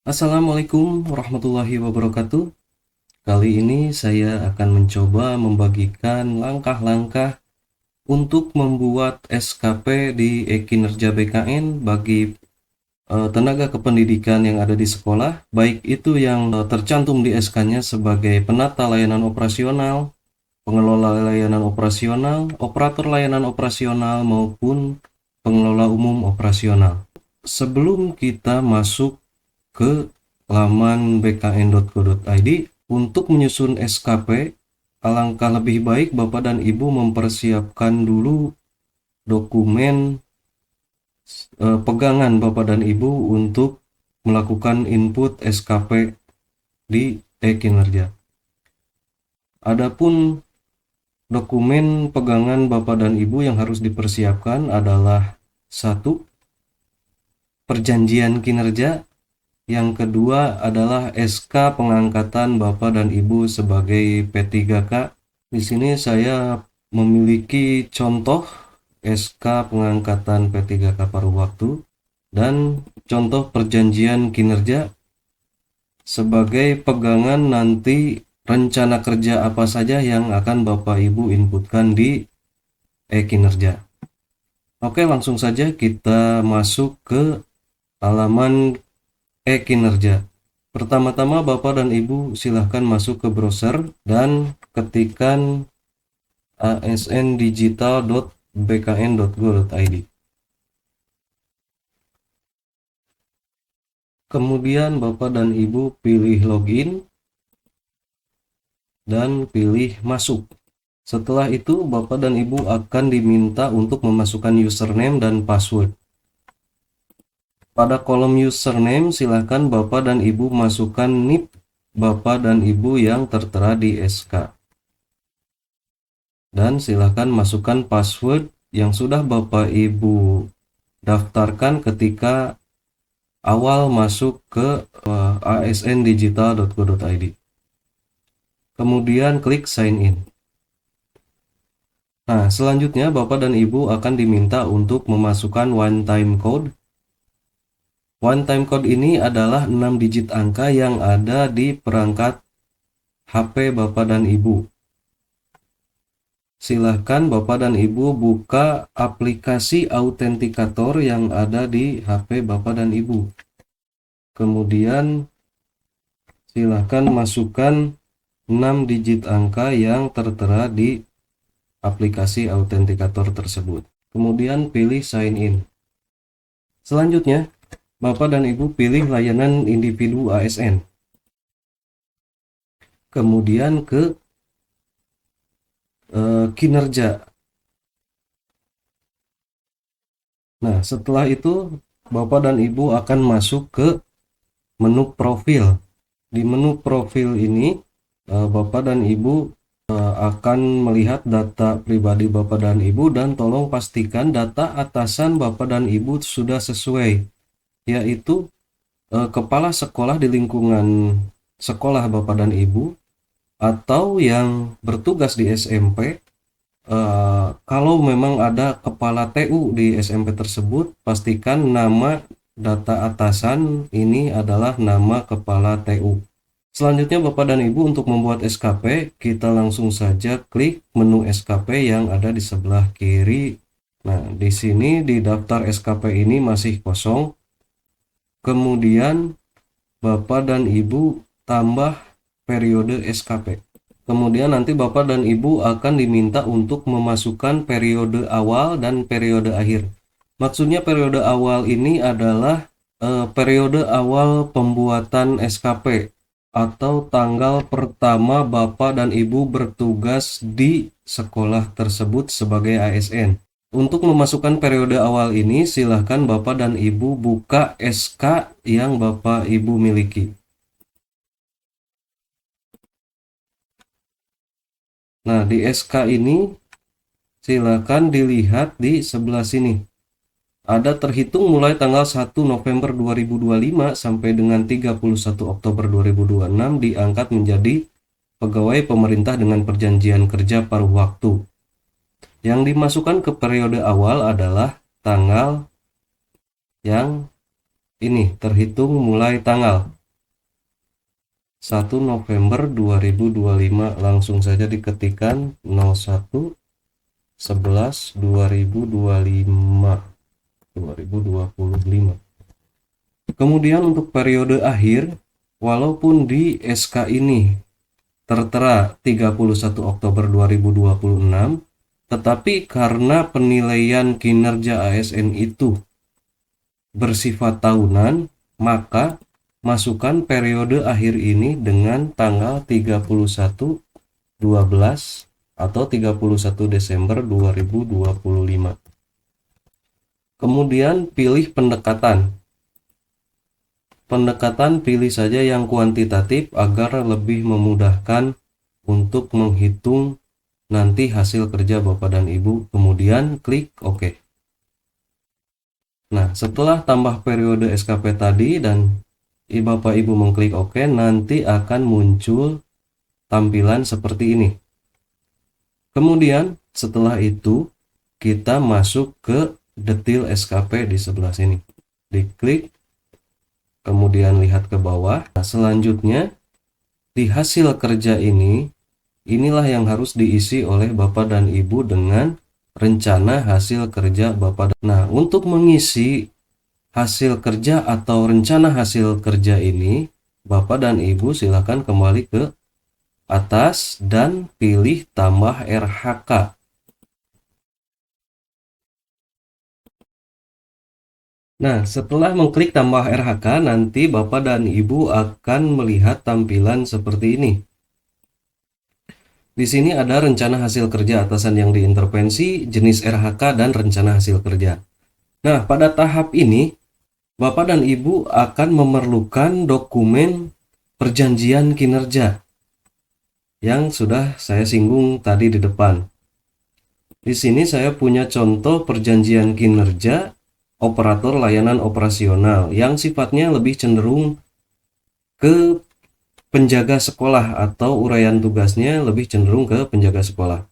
Assalamualaikum warahmatullahi wabarakatuh. Kali ini saya akan mencoba membagikan langkah-langkah untuk membuat SKP di e-kinerja BKN bagi tenaga kependidikan yang ada di sekolah, baik itu yang tercantum di SK-nya sebagai penata layanan operasional, pengelola layanan operasional, operator layanan operasional, maupun pengelola umum operasional. Sebelum kita masuk ke laman bkn.go.id untuk menyusun SKP, alangkah lebih baik Bapak dan Ibu mempersiapkan dulu dokumen pegangan Bapak dan Ibu untuk melakukan input SKP di e-kinerja. Adapun dokumen pegangan Bapak dan Ibu yang harus dipersiapkan adalah satu, perjanjian kinerja. Yang kedua adalah SK pengangkatan Bapak dan Ibu sebagai P3K. Di sini saya memiliki contoh SK pengangkatan P3K paruh waktu dan contoh perjanjian kinerja sebagai pegangan nanti rencana kerja apa saja yang akan Bapak Ibu inputkan di e-kinerja. Oke, langsung saja kita masuk ke halaman e-kinerja. Pertama-tama Bapak dan Ibu silahkan masuk ke browser dan ketikkan asndigital.bkn.go.id. Kemudian Bapak dan Ibu pilih login dan pilih masuk. Setelah itu Bapak dan Ibu akan diminta untuk memasukkan username dan password. Pada kolom username silahkan Bapak dan Ibu masukkan NIP Bapak dan Ibu yang tertera di SK. Dan silahkan masukkan password yang sudah Bapak Ibu daftarkan ketika awal masuk ke asndigital.go.id. Kemudian klik sign in. Nah, selanjutnya Bapak dan Ibu akan diminta untuk memasukkan one time code. One time code ini adalah 6 digit angka yang ada di perangkat HP Bapak dan Ibu. Silahkan Bapak dan Ibu buka aplikasi autentikator yang ada di HP Bapak dan Ibu. Kemudian silahkan masukkan 6 digit angka yang tertera di aplikasi autentikator tersebut. Kemudian pilih sign in. Selanjutnya, Bapak dan Ibu pilih layanan individu ASN. Kemudian ke kinerja. Nah, setelah itu Bapak dan Ibu akan masuk ke menu profil. Di menu profil ini Bapak dan Ibu akan melihat data pribadi Bapak dan Ibu, dan tolong pastikan data atasan Bapak dan Ibu sudah sesuai, yaitu kepala sekolah di lingkungan sekolah Bapak dan Ibu atau yang bertugas di SMP. Kalau memang ada kepala TU di SMP tersebut, pastikan nama data atasan ini adalah nama kepala TU. Selanjutnya Bapak dan Ibu untuk membuat SKP, kita langsung saja klik menu SKP yang ada di sebelah kiri. Nah, di sini di daftar SKP ini masih kosong. Kemudian Bapak dan Ibu tambah periode SKP. Kemudian nanti Bapak dan Ibu akan diminta untuk memasukkan periode awal dan periode akhir. Maksudnya periode awal ini adalah periode awal pembuatan SKP atau tanggal pertama Bapak dan Ibu bertugas di sekolah tersebut sebagai ASN. Untuk memasukkan periode awal ini, silahkan Bapak dan Ibu buka SK yang Bapak Ibu miliki. Nah, di SK ini silahkan dilihat di sebelah sini. Ada terhitung mulai tanggal 1 November 2025 sampai dengan 31 Oktober 2026 diangkat menjadi pegawai pemerintah dengan perjanjian kerja paruh waktu. Yang dimasukkan ke periode awal adalah tanggal yang ini, terhitung mulai tanggal. 1 November 2025. Langsung saja diketikkan 01 11 2025. Kemudian untuk periode akhir, walaupun di SK ini tertera 31 Oktober 2026, tetapi karena penilaian kinerja ASN itu bersifat tahunan, maka masukkan periode akhir ini dengan tanggal 31/12 atau 31 Desember 2025. Kemudian pilih pendekatan. Pendekatan pilih saja yang kuantitatif agar lebih memudahkan untuk menghitung nanti hasil kerja Bapak dan Ibu. Kemudian klik OK. Nah, setelah tambah periode SKP tadi dan Bapak Ibu mengklik OK, nanti akan muncul tampilan seperti ini. Kemudian setelah itu kita masuk ke detail SKP di sebelah sini. Diklik, kemudian lihat ke bawah. Nah, selanjutnya di hasil kerja ini, inilah yang harus diisi oleh Bapak dan Ibu dengan rencana hasil kerja Bapak. Nah, untuk mengisi hasil kerja atau rencana hasil kerja ini, Bapak dan Ibu silakan kembali ke atas dan pilih tambah RHK. Nah, setelah mengklik tambah RHK, nanti Bapak dan Ibu akan melihat tampilan seperti ini. Di sini ada rencana hasil kerja atasan yang diintervensi, jenis RHK, dan rencana hasil kerja. Nah, pada tahap ini, Bapak dan Ibu akan memerlukan dokumen perjanjian kinerja yang sudah saya singgung tadi di depan. Di sini saya punya contoh perjanjian kinerja operator layanan operasional yang sifatnya lebih cenderung ke penjaga sekolah atau uraian tugasnya lebih cenderung ke penjaga sekolah.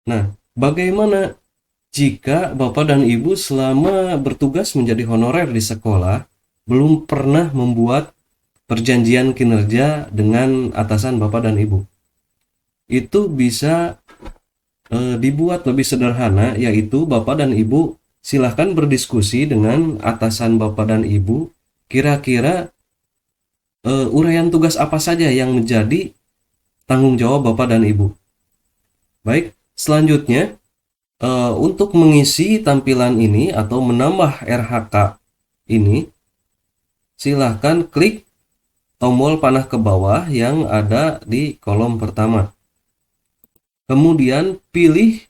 Nah, bagaimana jika Bapak dan Ibu selama bertugas menjadi honorer di sekolah belum pernah membuat perjanjian kinerja dengan atasan Bapak dan Ibu? Itu bisa dibuat lebih sederhana, yaitu Bapak dan Ibu silahkan berdiskusi dengan atasan Bapak dan Ibu, kira-kira uraian tugas apa saja yang menjadi tanggung jawab Bapak dan Ibu. Baik, selanjutnya untuk mengisi tampilan ini atau menambah RHK ini, silahkan klik tombol panah ke bawah yang ada di kolom pertama. Kemudian pilih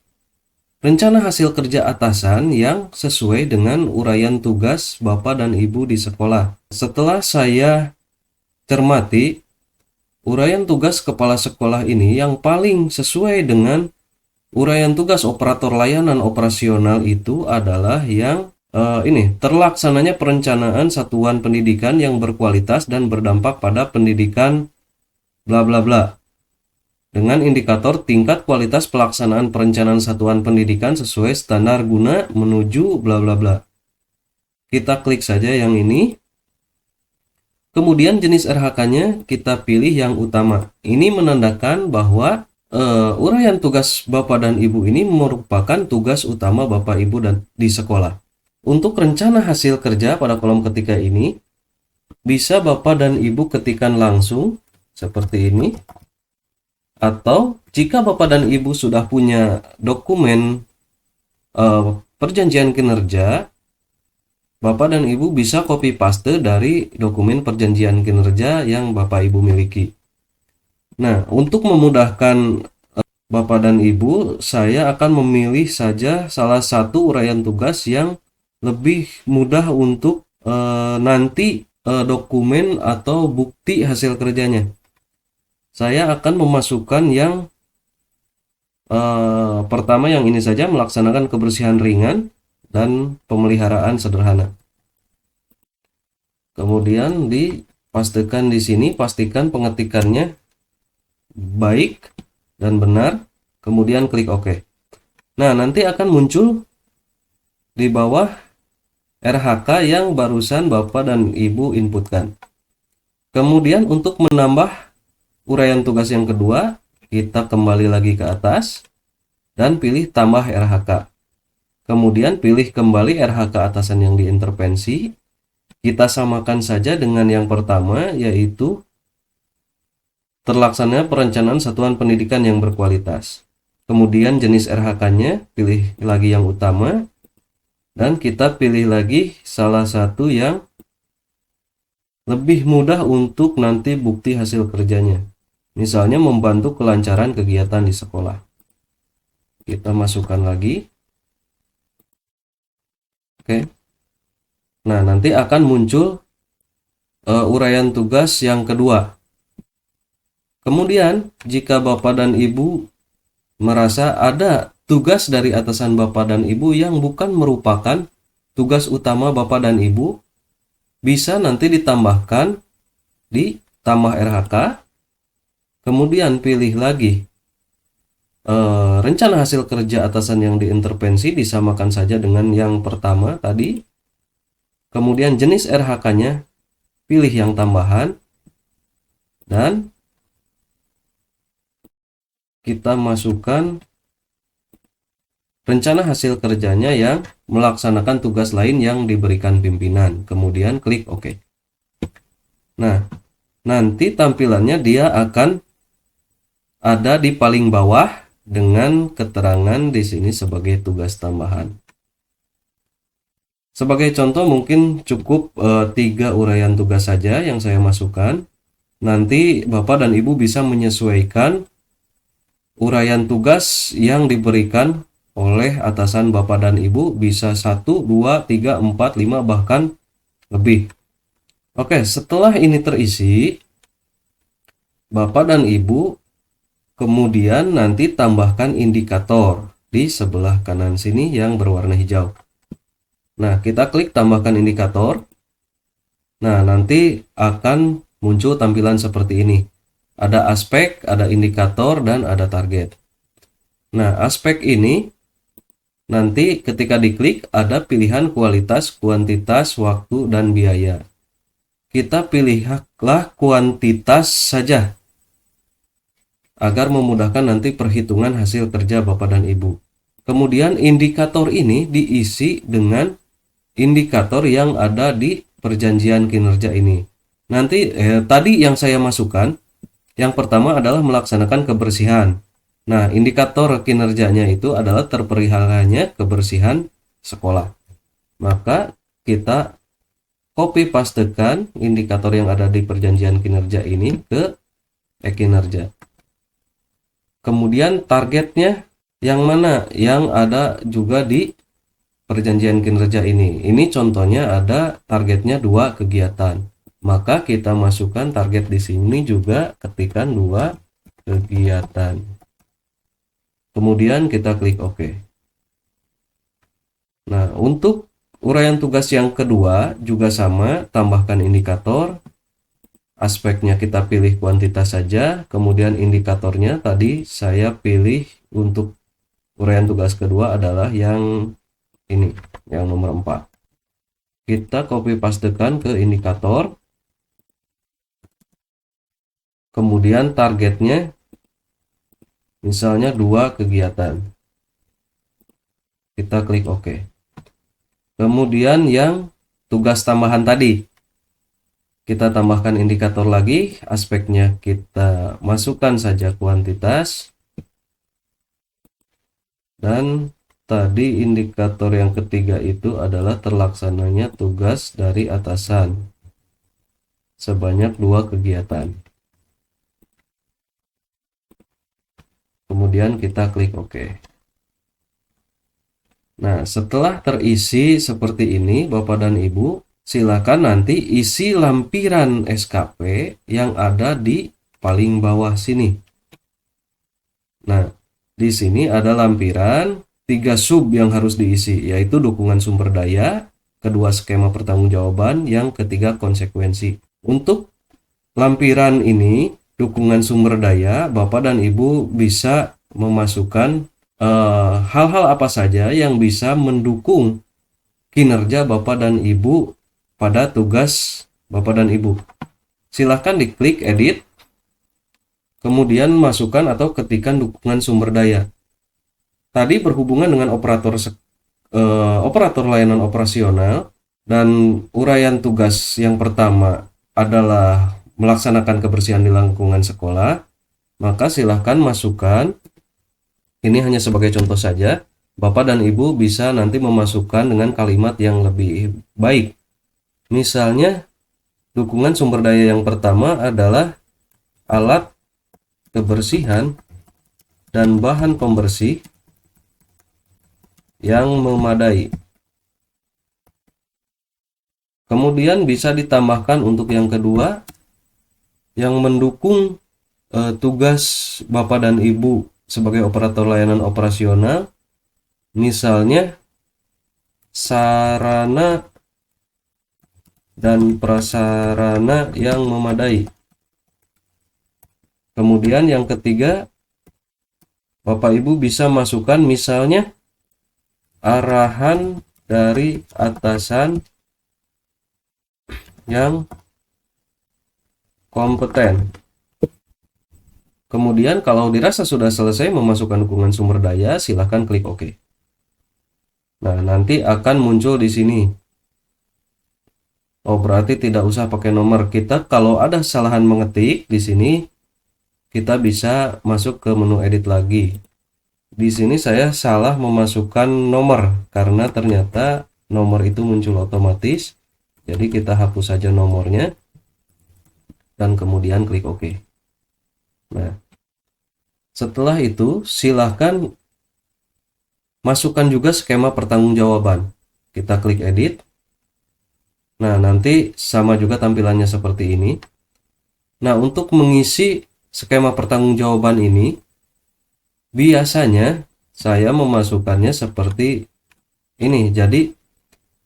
rencana hasil kerja atasan yang sesuai dengan uraian tugas Bapak dan Ibu di sekolah. Setelah saya cermati, uraian tugas kepala sekolah ini yang paling sesuai dengan uraian tugas operator layanan operasional itu adalah yang ini, terlaksananya perencanaan satuan pendidikan yang berkualitas dan berdampak pada pendidikan bla bla bla, dengan indikator tingkat kualitas pelaksanaan perencanaan satuan pendidikan sesuai standar guna menuju bla bla bla. Kita klik saja yang ini. Kemudian jenis RHK-nya kita pilih yang utama. Ini menandakan bahwa uraian tugas Bapak dan Ibu ini merupakan tugas utama Bapak Ibu dan di sekolah. Untuk rencana hasil kerja pada kolom ketika ini, bisa Bapak dan Ibu ketikkan langsung seperti ini. Atau jika Bapak dan Ibu sudah punya dokumen perjanjian kinerja, Bapak dan Ibu bisa copy paste dari dokumen perjanjian kinerja yang Bapak Ibu miliki. Nah, untuk memudahkan Bapak dan Ibu, saya akan memilih saja salah satu uraian tugas yang lebih mudah untuk nanti dokumen atau bukti hasil kerjanya. Saya akan memasukkan yang pertama, yang ini saja, melaksanakan kebersihan ringan dan pemeliharaan sederhana. Kemudian dipastikan di sini, pastikan pengetikannya baik dan benar, kemudian klik OK. Nah, nanti akan muncul di bawah RHK yang barusan Bapak dan Ibu inputkan. Kemudian untuk menambah uraian tugas yang kedua, kita kembali lagi ke atas dan pilih tambah RHK. Kemudian pilih kembali RHK atasan yang diintervensi. Kita samakan saja dengan yang pertama, yaitu terlaksananya perencanaan satuan pendidikan yang berkualitas. Kemudian jenis RHK-nya pilih lagi yang utama, dan kita pilih lagi salah satu yang lebih mudah untuk nanti bukti hasil kerjanya. Misalnya membantu kelancaran kegiatan di sekolah. Kita masukkan lagi. Oke. Nah, nanti akan muncul uraian tugas yang kedua. Kemudian, jika Bapak dan Ibu merasa ada tugas dari atasan Bapak dan Ibu yang bukan merupakan tugas utama Bapak dan Ibu, bisa nanti ditambahkan di tambah RHK, kemudian pilih lagi rencana hasil kerja atasan yang diintervensi, disamakan saja dengan yang pertama tadi. Kemudian jenis RHK-nya pilih yang tambahan, dan kita masukkan rencana hasil kerjanya yang melaksanakan tugas lain yang diberikan pimpinan. Kemudian klik OK. Nah, nanti tampilannya dia akan ada di paling bawah dengan keterangan di sini sebagai tugas tambahan. Sebagai contoh mungkin cukup 3 uraian tugas saja yang saya masukkan. Nanti Bapak dan Ibu bisa menyesuaikan uraian tugas yang diberikan oleh atasan Bapak dan Ibu, bisa 1, 2, 3, 4, 5, bahkan lebih. Oke, setelah ini terisi, Bapak dan Ibu kemudian nanti tambahkan indikator di sebelah kanan sini yang berwarna hijau. Nah, kita klik tambahkan indikator. Nah, nanti akan muncul tampilan seperti ini. Ada aspek, ada indikator, dan ada target. Nah, aspek ini nanti ketika diklik ada pilihan kualitas, kuantitas, waktu, dan biaya. Kita pilihlah kuantitas saja agar memudahkan nanti perhitungan hasil kerja Bapak dan Ibu. Kemudian indikator ini diisi dengan indikator yang ada di perjanjian kinerja ini. Nanti tadi yang saya masukkan, yang pertama adalah melaksanakan kebersihan. Nah, indikator kinerjanya itu adalah terpeliharaannya kebersihan sekolah. Maka kita copy pastekan indikator yang ada di perjanjian kinerja ini ke kinerja. Kemudian targetnya yang mana? Yang ada juga di perjanjian kinerja ini. Ini contohnya ada targetnya 2 kegiatan. Maka kita masukkan target di sini juga, ketikkan 2 kegiatan. Kemudian kita klik OK. Nah, untuk uraian tugas yang kedua juga sama, tambahkan indikator. Aspeknya kita pilih kuantitas saja, kemudian indikatornya tadi saya pilih untuk uraian tugas kedua adalah yang ini, yang nomor 4. Kita copy pastekan ke indikator. Kemudian targetnya misalnya 2 kegiatan. Kita klik OK. Kemudian yang tugas tambahan tadi, kita tambahkan indikator lagi, aspeknya kita masukkan saja kuantitas. Dan tadi indikator yang ketiga itu adalah terlaksananya tugas dari atasan sebanyak 2 kegiatan. Kemudian kita klik OK. Nah, setelah terisi seperti ini Bapak dan Ibu, silakan nanti isi lampiran SKP yang ada di paling bawah sini. Nah, di sini ada lampiran 3 sub yang harus diisi, yaitu dukungan sumber daya, kedua skema pertanggungjawaban, yang ketiga konsekuensi. Untuk lampiran ini, dukungan sumber daya, Bapak dan Ibu bisa memasukkan hal-hal apa saja yang bisa mendukung kinerja Bapak dan Ibu pada tugas Bapak dan Ibu. silahkan diklik edit, kemudian masukkan atau ketikkan dukungan sumber daya. Tadi berhubungan dengan operator layanan operasional, dan uraian tugas yang pertama adalah melaksanakan kebersihan di lingkungan sekolah. Maka silahkan masukkan, ini hanya sebagai contoh saja, Bapak dan Ibu bisa nanti memasukkan dengan kalimat yang lebih baik. Misalnya, dukungan sumber daya yang pertama adalah alat kebersihan dan bahan pembersih yang memadai. Kemudian bisa ditambahkan untuk yang kedua, yang mendukung tugas Bapak dan Ibu sebagai operator layanan operasional, misalnya sarana dan prasarana yang memadai. Kemudian yang ketiga, Bapak Ibu bisa masukkan misalnya arahan dari atasan yang kompeten. Kemudian kalau dirasa sudah selesai memasukkan dukungan sumber daya, silahkan klik OK. Nah, nanti akan muncul di sini. Oh, berarti tidak usah pakai nomor. Kita kalau ada kesalahan mengetik di sini, kita bisa masuk ke menu edit lagi. Di sini saya salah memasukkan nomor karena ternyata nomor itu muncul otomatis. Jadi kita hapus saja nomornya dan kemudian klik OK. Nah, setelah itu silahkan masukkan juga skema pertanggungjawaban. Kita klik edit. Nah, nanti sama juga tampilannya seperti ini. Nah, untuk mengisi skema pertanggungjawaban ini, biasanya saya memasukkannya seperti ini. Jadi,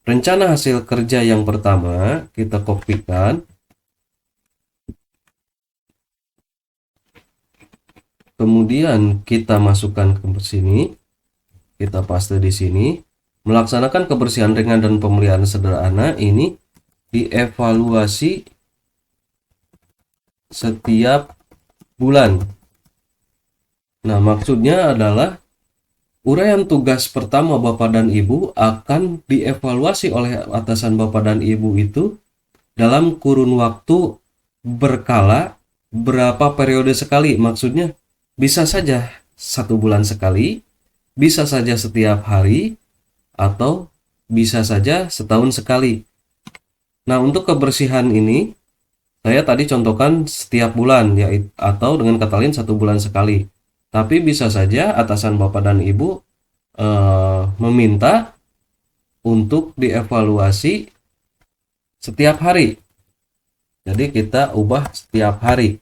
rencana hasil kerja yang pertama kita kopikan. Kemudian kita masukkan ke sini, kita paste di sini. Melaksanakan kebersihan ringan dan pemeliharaan sederhana ini dievaluasi setiap bulan. Nah, maksudnya adalah uraian tugas pertama Bapak dan Ibu akan dievaluasi oleh atasan Bapak dan Ibu itu dalam kurun waktu berkala berapa periode sekali. Maksudnya bisa saja 1 bulan sekali, bisa saja setiap hari, atau bisa saja setahun sekali. Nah, untuk kebersihan ini saya tadi contohkan setiap bulan, yaitu atau dengan kata lain 1 bulan sekali. Tapi bisa saja atasan Bapak dan Ibu meminta untuk dievaluasi setiap hari. Jadi kita ubah setiap hari.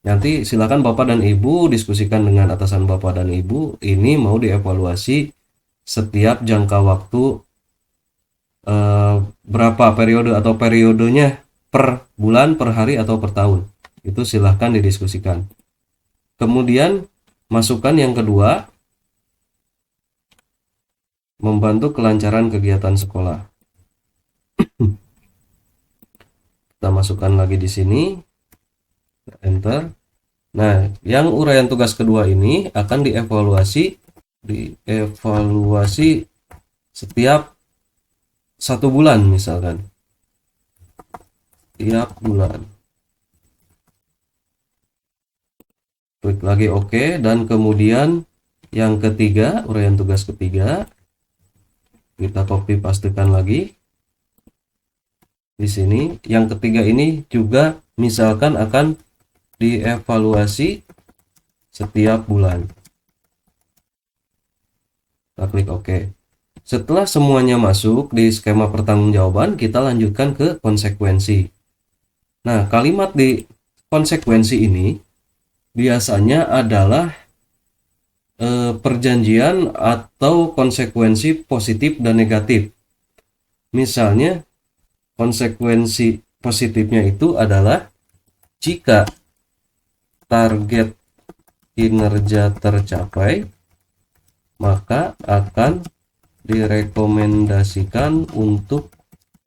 Nanti silakan Bapak dan Ibu diskusikan dengan atasan Bapak dan Ibu, ini mau dievaluasi setiap jangka waktu berapa periode atau periodenya per bulan, per hari, atau per tahun. Itu silahkan didiskusikan. Kemudian masukkan yang kedua, membantu kelancaran kegiatan sekolah. Kita masukkan lagi di sini, enter. Nah, yang uraian tugas kedua ini akan dievaluasi setiap 1 bulan misalkan, tiap bulan. Klik lagi OK, dan kemudian yang ketiga, uraian tugas ketiga, kita copy pastekan lagi di sini. Yang ketiga ini juga misalkan akan dievaluasi setiap bulan. Kita klik OK. Setelah semuanya masuk di skema pertanggungjawaban, kita lanjutkan ke konsekuensi. Nah, kalimat di konsekuensi ini biasanya adalah perjanjian atau konsekuensi positif dan negatif. Misalnya, konsekuensi positifnya itu adalah jika target kinerja tercapai, maka akan direkomendasikan untuk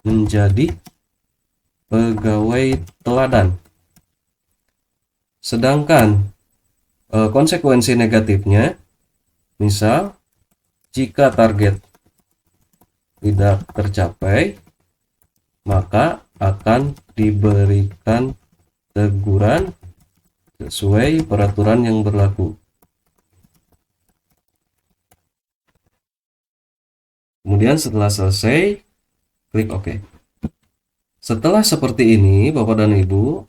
menjadi pegawai teladan. Sedangkan konsekuensi negatifnya, misal jika target tidak tercapai, maka akan diberikan teguran sesuai peraturan yang berlaku. Kemudian setelah selesai, klik OK. Setelah seperti ini, Bapak dan Ibu,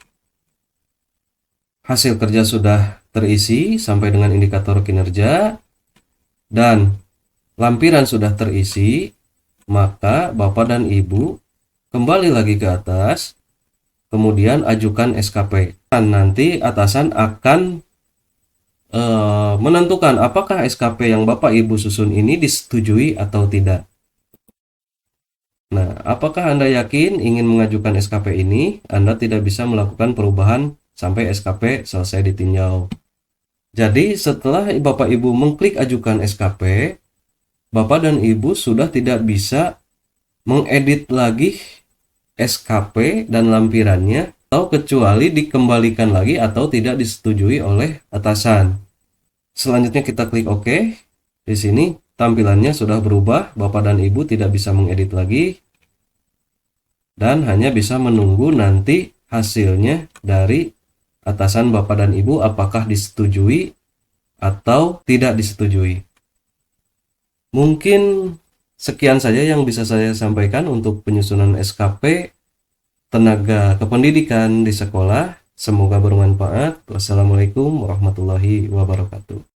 hasil kerja sudah terisi sampai dengan indikator kinerja dan lampiran sudah terisi, maka Bapak dan Ibu kembali lagi ke atas, kemudian ajukan SKP. Dan nanti atasan akan menentukan apakah SKP yang Bapak Ibu susun ini disetujui atau tidak. Nah, apakah Anda yakin ingin mengajukan SKP ini? Anda tidak bisa melakukan perubahan sampai SKP selesai ditinjau. Jadi, setelah Bapak Ibu mengklik ajukan SKP, Bapak dan Ibu sudah tidak bisa mengedit lagi SKP dan lampirannya, atau kecuali dikembalikan lagi atau tidak disetujui oleh atasan. Selanjutnya kita klik OK. Di sini tampilannya sudah berubah, Bapak dan Ibu tidak bisa mengedit lagi dan hanya bisa menunggu nanti hasilnya dari atasan Bapak dan Ibu apakah disetujui atau tidak disetujui. Mungkin sekian saja yang bisa saya sampaikan untuk penyusunan SKP tenaga kependidikan di sekolah. Semoga bermanfaat. Wassalamualaikum warahmatullahi wabarakatuh.